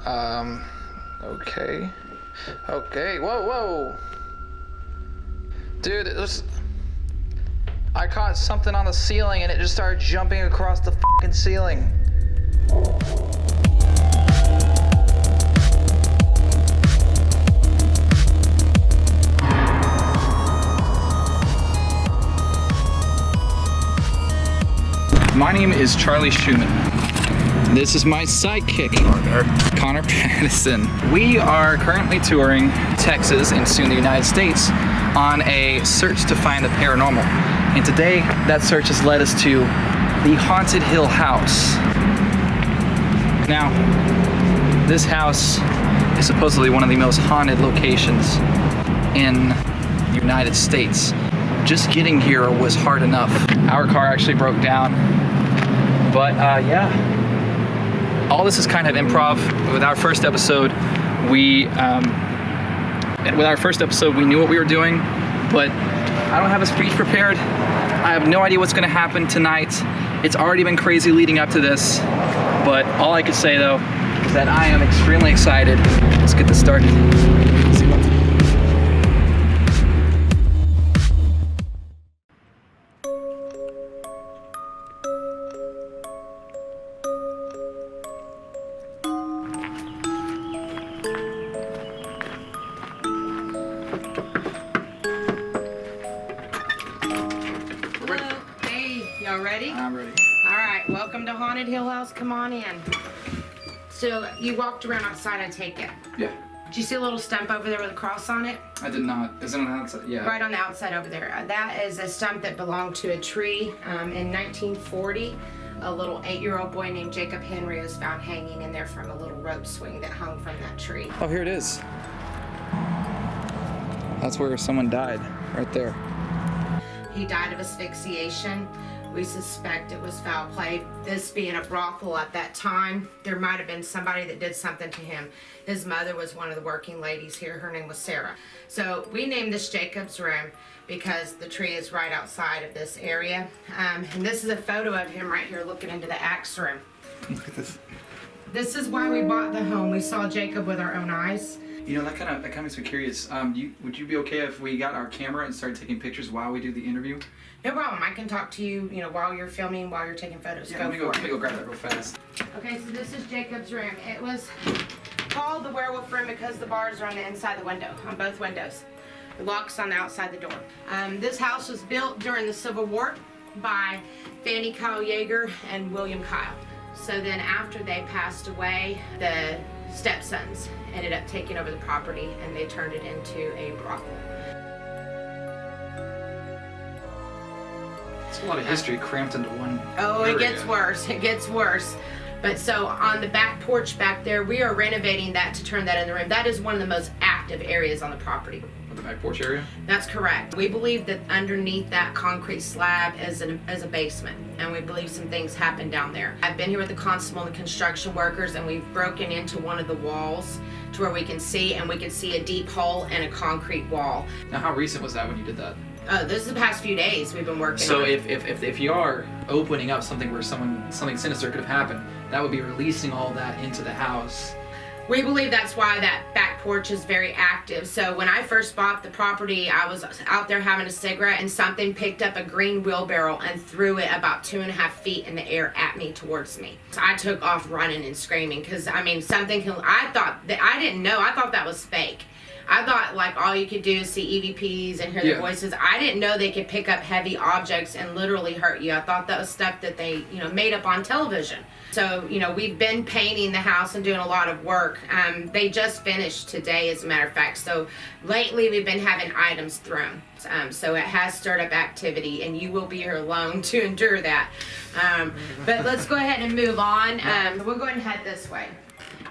Okay. Okay, whoa. Dude, I caught something on the ceiling and it just started jumping across the fucking ceiling. My name is Charlie Schumann. This is my sidekick, Connor Pattison. We are currently touring Texas and soon the United States on a search to find the paranormal. And today, that search has led us to the Haunted Hill House. Now, this house is supposedly one of the most haunted locations in the United States. Just getting here was hard enough. Our car actually broke down. But yeah, all this is kind of improv. With our first episode, we knew what we were doing, but I don't have a speech prepared. I have no idea what's gonna happen tonight. It's already been crazy leading up to this, but all I could say though is that I am extremely excited. Let's get this started. Y'all ready? I'm ready. All right, welcome to Haunted Hill House. Come on in. So you walked around outside, I take it? Yeah. Did you see a little stump over there with a cross on it? I did not. Is it on the outside? Yeah. Right on the outside over there. That is a stump that belonged to a tree. In 1940, a little 8-year-old boy named Jacob Henry was found hanging in there from a little rope swing that hung from that tree. Oh, here it is. That's where someone died, right there. He died of asphyxiation. We suspect it was foul play. This being a brothel at that time, there might have been somebody that did something to him. His mother was one of the working ladies here. Her name was Sarah. So we named this Jacob's Room because the tree is right outside of this area. And this is a photo of him right here looking into the axe room. Look at this. This is why we bought the home. We saw Jacob with our own eyes. You know, that kind of makes me curious. Would you be okay if we got our camera and started taking pictures while we do the interview? No problem. I can talk to you, while you're filming, while you're taking photos. Yeah, let me go grab that real fast. Okay, so this is Jacob's room. It was called the werewolf room because the bars are on the inside of the window, on both windows. The lock's on the outside the door. This house was built during the Civil War by Fanny Kyle Yeager and William Kyle. So then after they passed away, the stepsons ended up taking over the property and they turned it into a brothel. It's a lot of history cramped into one Oh, area. it gets worse. It gets worse. But so on the back porch back there, we are renovating that to turn that into a room. That is one of the most active areas on the property. The back porch area? That's correct. We believe that underneath that concrete slab is a basement, and we believe some things happen down there. I've been here with the constable and the construction workers, and we've broken into one of the walls to where we can see, and we can see a deep hole and a concrete wall. Now, how recent was that when you did that? Oh, this is the past few days we've been working So on it. if you are opening up something where something sinister could have happened, that would be releasing all that into the house. We believe that's why that back porch is very active. So when I first bought the property, I was out there having a cigarette and something picked up a green wheelbarrow and threw it about 2.5 feet in the air at me, towards me. So I took off running and screaming because, I didn't know, I thought that was fake. I thought like all you could do is see EVPs and hear their voices. I didn't know they could pick up heavy objects and literally hurt you. I thought that was stuff that they, made up on television. So, we've been painting the house and doing a lot of work. They just finished today, as a matter of fact. So lately we've been having items thrown. So it has stirred up activity, and you will be here alone to endure that. But let's go ahead and move on. We'll go ahead and head this way.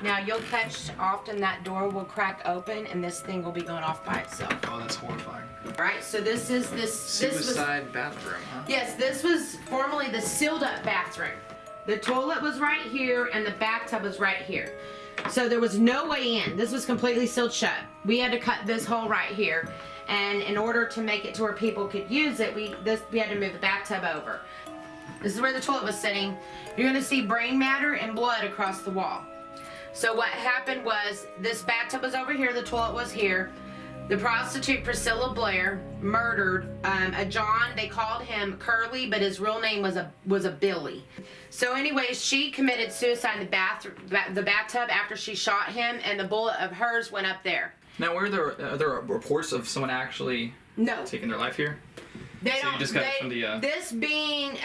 Now you'll catch often that door will crack open and this thing will be going off by itself. Oh, that's horrifying. Alright, so this is Suicide bathroom, huh? Yes, this was formerly the sealed up bathroom. The toilet was right here and the bathtub was right here. So there was no way in. This was completely sealed shut. We had to cut this hole right here. And in order to make it to where people could use it, we had to move the bathtub over. This is where the toilet was sitting. You're gonna see brain matter and blood across the wall. So what happened was this bathtub was over here, the toilet was here. The prostitute Priscilla Blair murdered a John. They called him Curly, but his real name was a Billy. So anyways, she committed suicide in the bathtub after she shot him, and the bullet of hers went up there. Now, were there reports of someone actually taking their life here? They so don't. You just got it from the, This being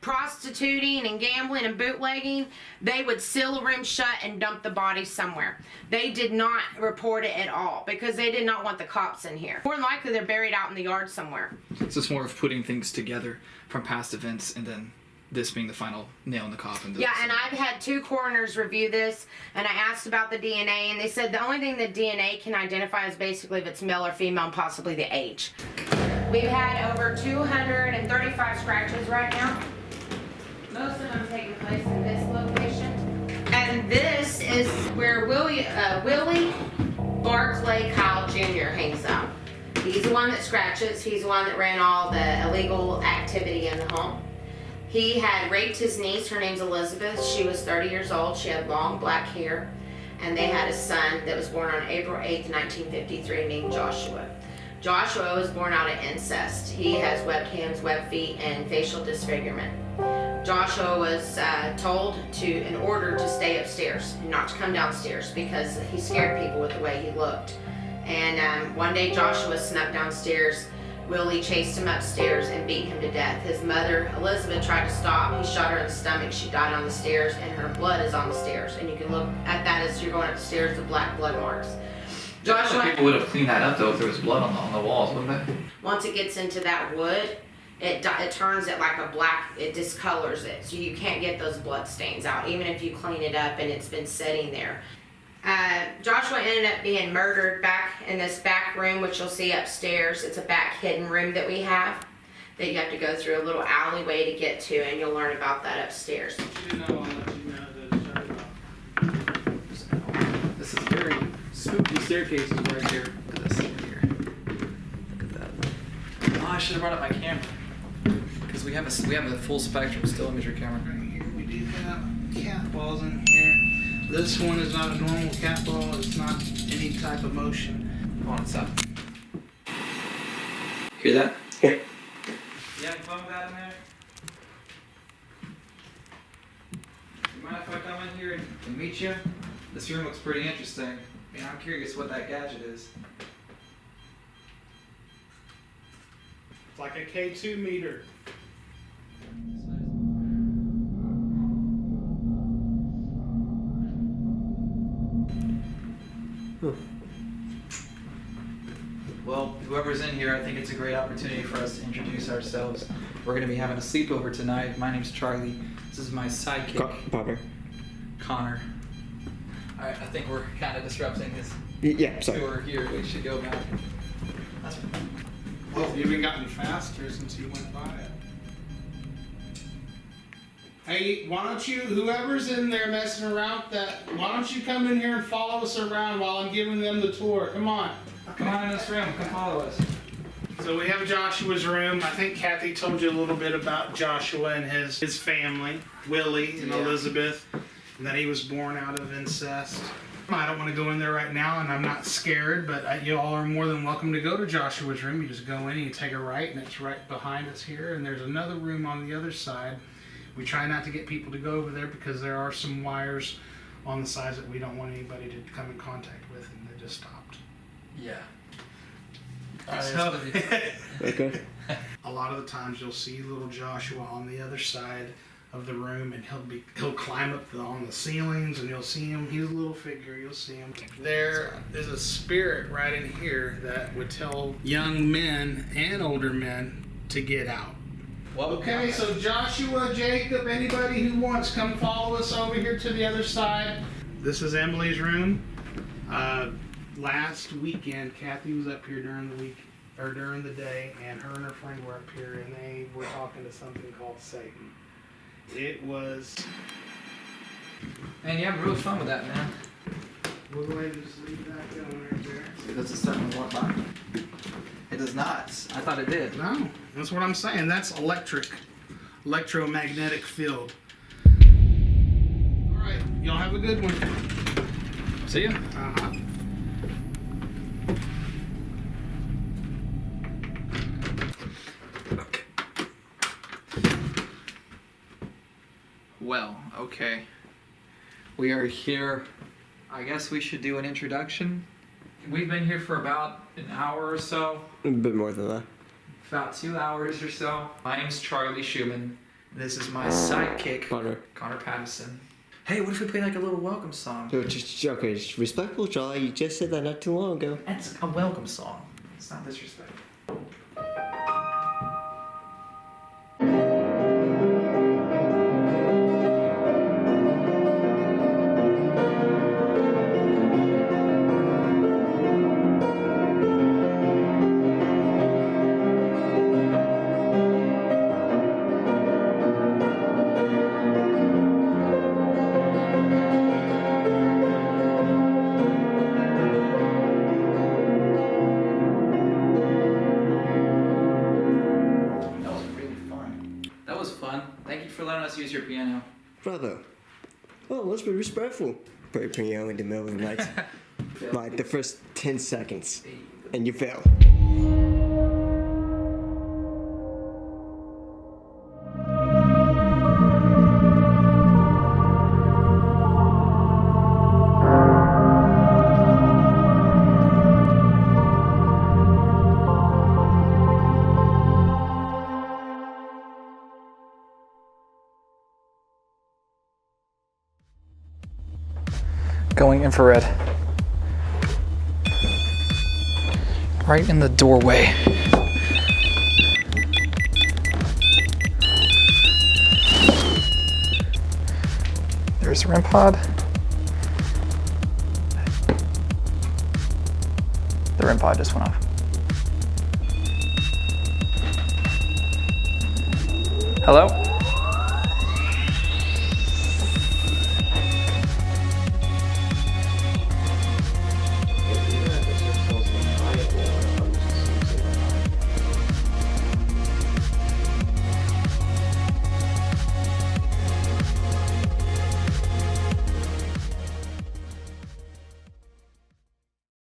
prostituting and gambling and bootlegging, they would seal a room shut and dump the body somewhere. They did not report it at all because they did not want the cops in here. More than likely, they're buried out in the yard somewhere. So it's more of putting things together from past events, and then this being the final nail in the coffin. Yeah, and I've had 2 coroners review this, and I asked about the DNA, and they said the only thing that DNA can identify is basically if it's male or female and possibly the age. We've had over 235 scratches right now. Most of them taking place in this location. And this is where Willie Barclay Kyle Jr. hangs out. He's the one that scratches. He's the one that ran all the illegal activity in the home. He had raped his niece. Her name's Elizabeth. She was 30 years old. She had long black hair. And they had a son that was born on April 8th, 1953, named Joshua. Joshua was born out of incest. He has webcams, web feet, and facial disfigurement. Joshua was told in order to stay upstairs, not to come downstairs, because he scared people with the way he looked. And one day Joshua snuck downstairs. Willie chased him upstairs and beat him to death. His mother, Elizabeth, tried to stop. He shot her in the stomach. She died on the stairs, and her blood is on the stairs. And you can look at that as you're going up the stairs, the black blood marks. Joshua, people would have cleaned that up though if there was blood on the walls, wouldn't they? Once it gets into that wood, it turns it like a black, it discolors it. So you can't get those blood stains out, even if you clean it up and it's been sitting there. Joshua ended up being murdered back in this back room, which you'll see upstairs. It's a back hidden room that we have that you have to go through a little alleyway to get to, and you'll learn about that upstairs. This is very spooky staircases right here. Look at this here. Look at that. Oh, I should have brought up my camera because we have a full spectrum still imagery camera. Right here we do have cat balls in here. This one is not a normal cat ball. It's not any type of motion. Come on inside. Hear that? Yeah. You having fun with that in there? You mind if I come in here and meet you? This room looks pretty interesting. Man, I'm curious what that gadget is. It's like a K2 meter. Well, whoever's in here, I think it's a great opportunity for us to introduce ourselves. We're going to be having a sleepover tonight. My name's Charlie. This is my sidekick, Connor. All right, I think we're kind of disrupting this tour here. We should go back. That's Well, you've even gotten faster since you went by it. Hey, why don't you, whoever's in there messing around why don't you come in here and follow us around while I'm giving them the tour? Come on. Come on in this room. Come follow us. So we have Joshua's room. I think Kathy told you a little bit about Joshua and his family, Willie and Elizabeth, and that he was born out of incest. I don't want to go in there right now, and I'm not scared, but you all are more than welcome to go to Joshua's room. You just go in and you take a right, and it's right behind us here, and there's another room on the other side. We try not to get people to go over there because there are some wires on the sides that we don't want anybody to come in contact with, and they just stopped. Yeah. So, Okay. a lot of the times you'll see little Joshua on the other side of the room, and he'll climb up on the ceilings, and you'll see him. He's a little figure. You'll see him. There is a spirit right in here that would tell young men and older men to get out. Okay, so Joshua, Jacob, anybody who wants, come follow us over here to the other side. This is Emily's room. Last weekend, Kathy was up here during the day, and her and her friend were up here, and they were talking to something called Satan. It was. Man, you have real fun with that, man. We'll go ahead and just leave that going right there. See, does it start to walk by? It does not. I thought it did. No, that's what I'm saying. That's electromagnetic field. All right, y'all have a good one. See ya. Uh-huh. Well, okay. We are here. I guess we should do an introduction. We've been here for about an hour or so. A bit more than that. About 2 hours or so. My name's Charlie Schumann. This is my sidekick, Connor Patterson. Hey, what if we play like a little welcome song? So okay, just respectful, Charlie. You just said that not too long ago. That's a welcome song. It's not disrespectful. Thank you for letting us use your piano. Brother. Oh, let's be respectful. Play piano in the middle of the night. Like the first 10 seconds. And you fail. Going infrared. Right in the doorway. There's the REM pod. The REM pod just went off. Hello?